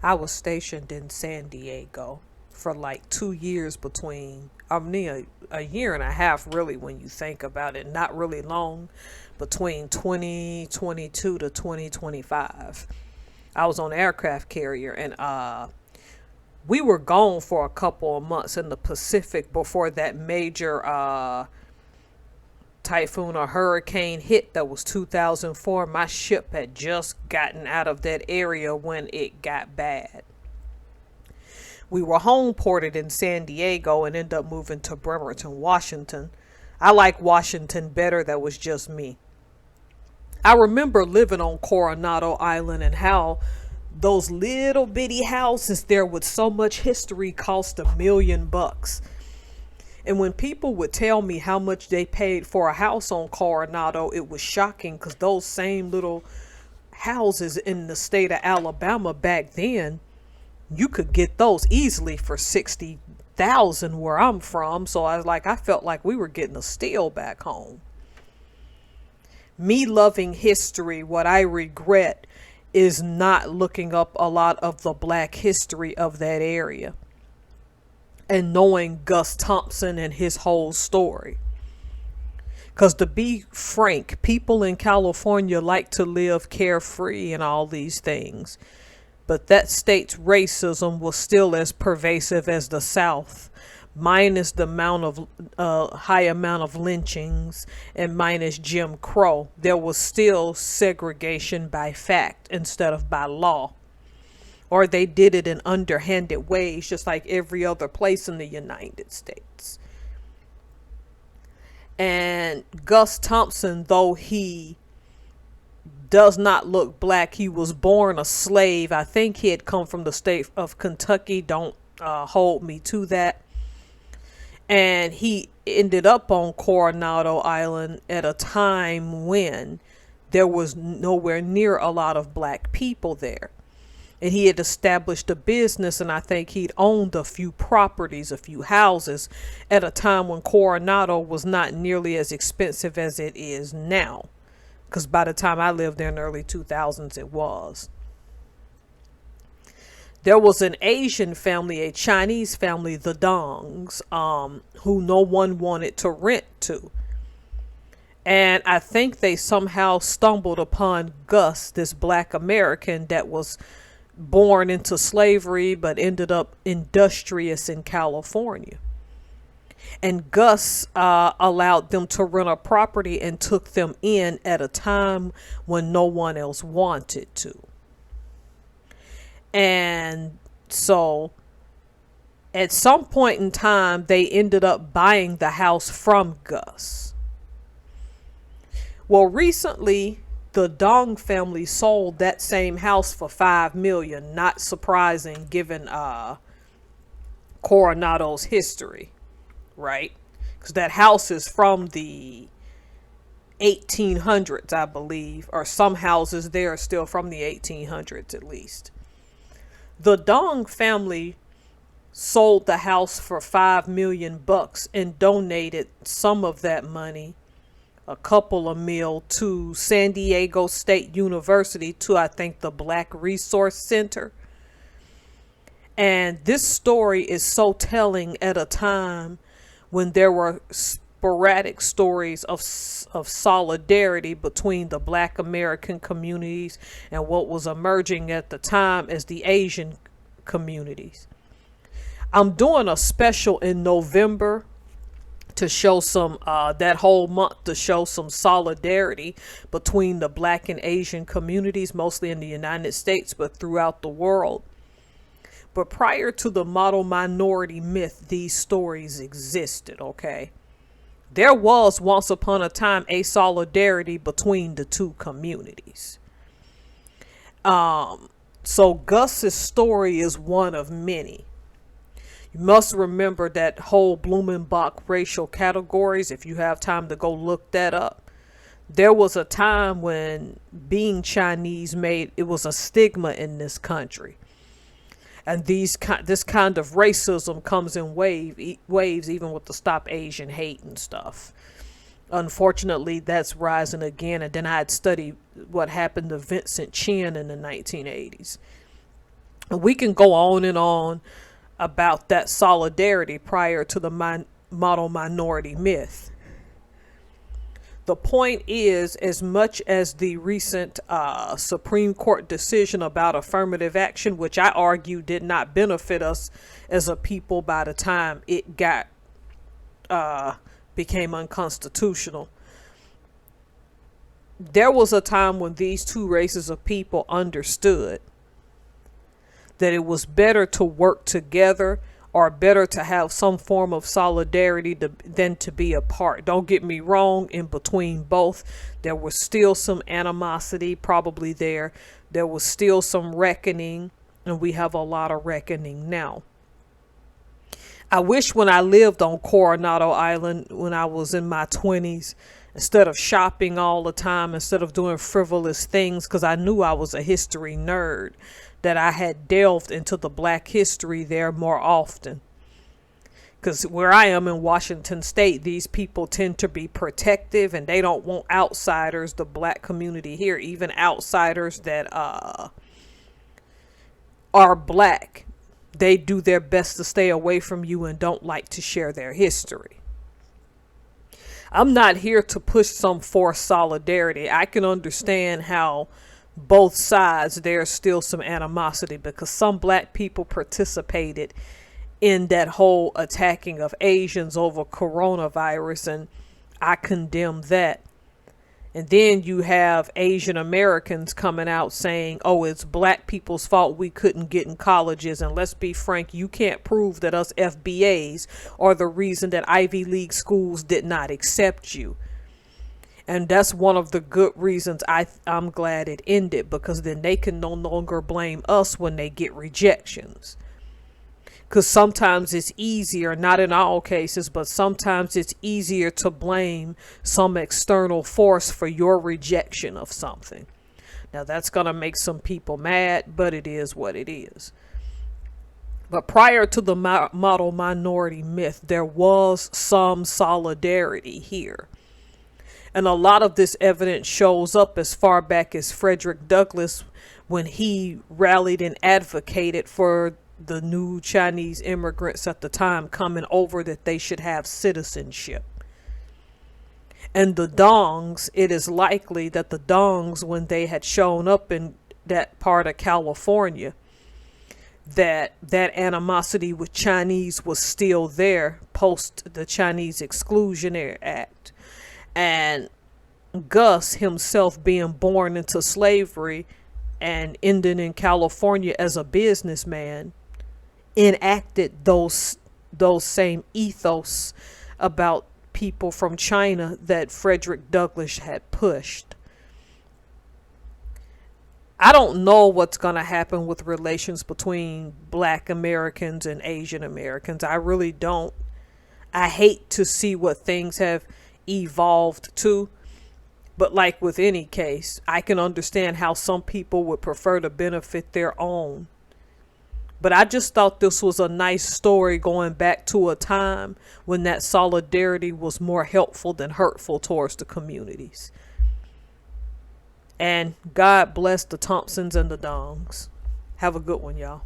I was stationed in San Diego for like 2 years between, I mean, a year and a half, really, when you think about it, not really long, between 2022 to 2025. I was on an aircraft carrier, and we were gone for a couple of months in the Pacific before that major typhoon or hurricane hit. That was 2004. My ship had just gotten out of that area when it got bad. We were home ported in San Diego and ended up moving to Bremerton, Washington. I like Washington better. That was just me. I remember living on Coronado Island and how those little bitty houses there with so much history cost $1 million. And when people would tell me how much they paid for a house on Coronado, it was shocking, because those same little houses in the state of Alabama back then, you could get those easily for 60,000 where I'm from. So I felt like we were getting a steal back home. Me loving history, what I regret is not looking up a lot of the black history of that area and knowing Gus Thompson and his whole story. Because to be frank, people in California like to live carefree and all these things. But that state's racism was still as pervasive as the South, minus the high amount of lynchings and minus Jim Crow. There was still segregation by fact instead of by law. Or they did it in underhanded ways, just like every other place in the United States. And Gus Thompson, though he does not look black, he was born a slave. I think he had come from the state of Kentucky. Don't hold me to that. And he ended up on Coronado Island at a time when there was nowhere near a lot of black people there. And he had established a business, and I think he'd owned a few properties, a few houses, at a time when Coronado was not nearly as expensive as it is now. Because by the time I lived there in the early 2000s, it was. There was an Asian family, a Chinese family, the Dongs, who no one wanted to rent to. And I think they somehow stumbled upon Gus, this black American that was born into slavery but ended up industrious in California. And Gus allowed them to rent a property and took them in at a time when no one else wanted to. And so at some point in time, they ended up buying the house from Gus. Well, recently, the Dong family sold that same house for $5 million. Not surprising given Coronado's history, right? Because that house is from the 1800s, I believe, or some houses there are still from the 1800s at least. The Dong family sold the house for $5 million and donated some of that money, a couple of mil, to San Diego State University, to I think the Black Resource Center. And this story is so telling at a time when there were sporadic stories of solidarity between the black American communities and what was emerging at the time as the Asian communities. I'm doing a special in November to show some, that whole month, to show some solidarity between the black and Asian communities, mostly in the United States, but throughout the world. But prior to the model minority myth, these stories existed, okay? There was once upon a time a solidarity between the two communities. So Gus's story is one of many. You must remember that whole Blumenbach racial categories. If you have time to go look that up, there was a time when being Chinese made it was a stigma in this country, and this kind of racism comes in waves, even with the Stop Asian Hate and stuff. Unfortunately, that's rising again. And then I had studied what happened to Vincent Chin in the 1980s. And we can go on and on about that solidarity prior to the model minority myth. The point is, as much as the recent Supreme Court decision about affirmative action, which I argue did not benefit us as a people by the time it became unconstitutional, there was a time when these two races of people understood that it was better to work together, or better to have some form of solidarity than to be apart. Don't get me wrong, in between both, there was still some animosity probably there. There was still some reckoning, and we have a lot of reckoning now. I wish when I lived on Coronado Island when I was in my 20s, instead of shopping all the time, instead of doing frivolous things, because I knew I was a history nerd, that I had delved into the black history there more often. Because where I am in Washington State, these people tend to be protective, and they don't want outsiders, the black community here, even outsiders that are black. They do their best to stay away from you and don't like to share their history. I'm not here to push some forced solidarity. I can understand how both sides there's still some animosity, because some black people participated in that whole attacking of Asians over coronavirus, and I condemn that. And then you have Asian Americans coming out saying, oh, it's black people's fault we couldn't get in colleges. And let's be frank, you can't prove that us FBAs are the reason that Ivy League schools did not accept you. And that's one of the good reasons I'm glad it ended, because then they can no longer blame us when they get rejections. Because sometimes it's easier, not in all cases, but sometimes it's easier to blame some external force for your rejection of something. Now, that's going to make some people mad, but it is what it is. But prior to the model minority myth, there was some solidarity here. And a lot of this evidence shows up as far back as Frederick Douglass, when he rallied and advocated for the new Chinese immigrants at the time coming over, that they should have citizenship. And the Dongs, it is likely that the Dongs, when they had shown up in that part of California, that animosity with Chinese was still there post the Chinese Exclusionary Act. And Gus himself, being born into slavery and ending in California as a businessman, enacted those same ethos about people from China that Frederick Douglass had pushed. I don't know what's going to happen with relations between black Americans and Asian Americans. I really don't. I hate to see what things have evolved to. But like with any case, I can understand how some people would prefer to benefit their own. But I just thought this was a nice story going back to a time when that solidarity was more helpful than hurtful towards the communities. And God bless the Thompsons and the Dongs. Have a good one, y'all.